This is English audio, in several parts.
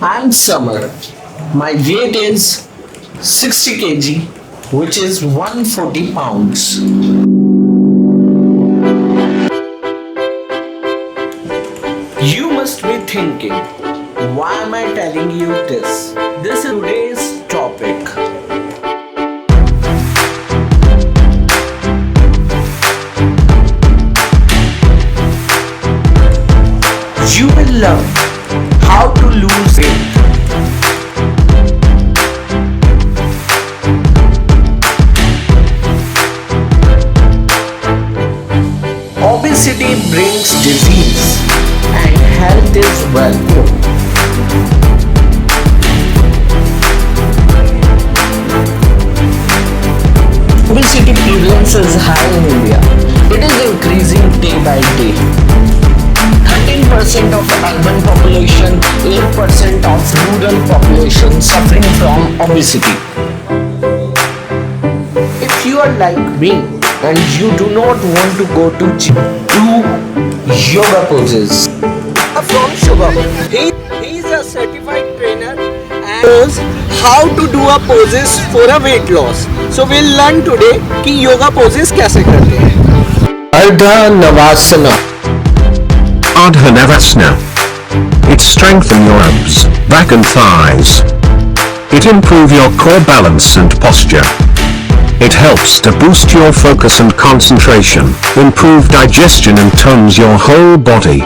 I'm Samar. My weight is 60 kg, which is 140 pounds. You must be thinking, why am I telling you this? This is today's topic. You will learn how to lose weight. Obesity brings disease and health is wealth. Obesity prevalence is high in India. It is increasing day by day. 13% of urban population, 8% of rural population suffering from obesity. If you are like me and you do not want to go to gym, do yoga poses. From Shubham, he is a certified trainer and knows how to do a poses for a weight loss. So we'll learn today कि yoga poses कैसे करते हैं. Ardha navasana. Ardha navasana. It strengthens your abs, back and thighs. It improves your core balance and posture. It helps to boost your focus and concentration, improve digestion and tones your whole body.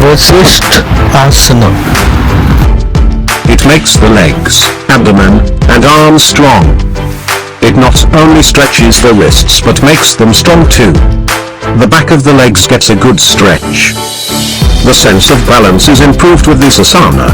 Vasisth Asana. It makes the legs, abdomen, and arms strong. It not only stretches the wrists but makes them strong too. The back of the legs gets a good stretch. The sense of balance is improved with this asana.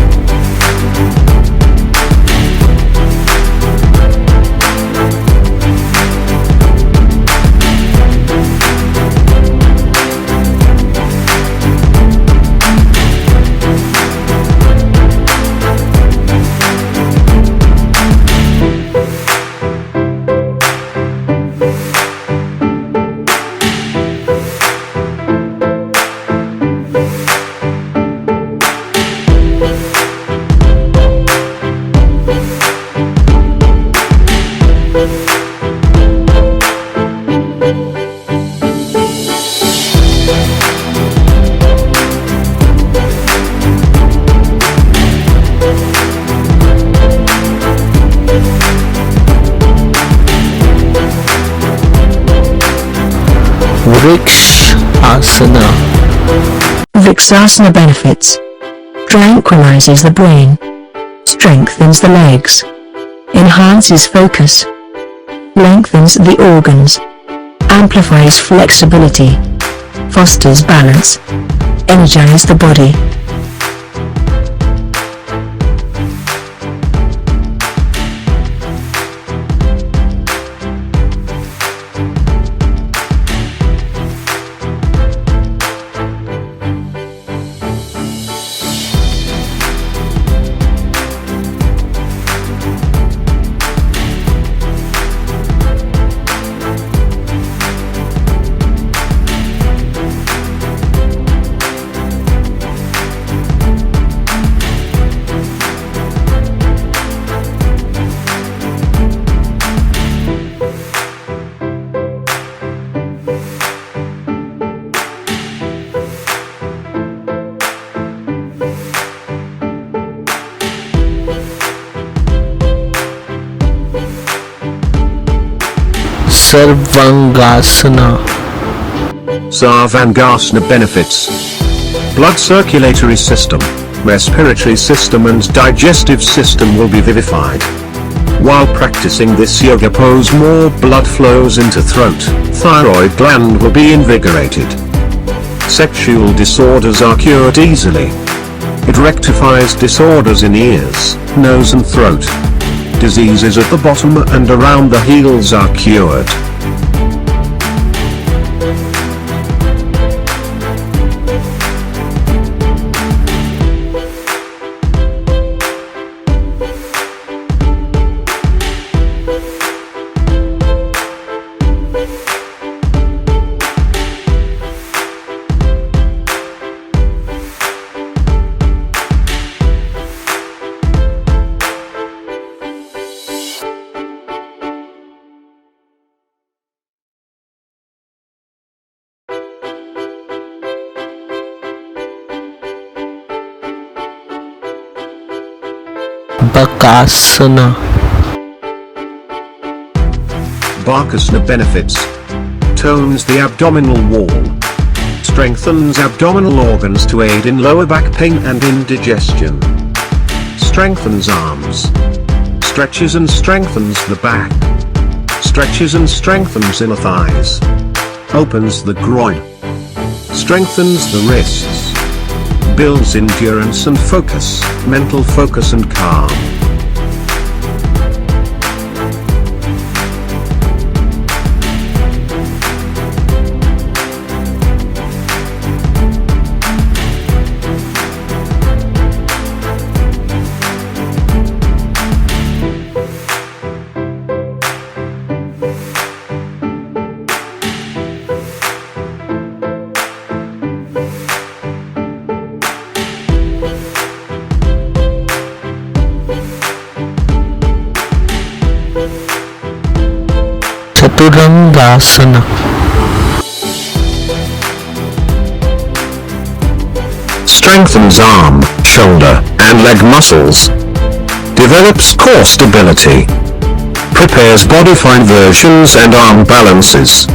Vrikshasana. Vrikshasana benefits. Tranquilizes the brain. Strengthens the legs. Enhances focus. Lengthens the organs. Amplifies flexibility. Fosters balance. Energize the body. Sarvangasana. Sarvangasana benefits. Blood circulatory system, respiratory system and digestive system will be vivified. While practicing this yoga pose, more blood flows into throat, thyroid gland will be invigorated. Sexual disorders are cured easily. It rectifies disorders in ears, nose and throat. Diseases at the bottom and around the heels are cured. Bakasana. Bakasana benefits. Tones the abdominal wall. Strengthens abdominal organs to aid in lower back pain and indigestion. Strengthens arms. Stretches and strengthens the back. Stretches and strengthens inner thighs. Opens the groin. Strengthens the wrists. Builds endurance and focus, mental focus and calm. Chaturanga. Strengthens arm, shoulder, and leg muscles. Develops core stability. Prepares body fine versions and arm balances.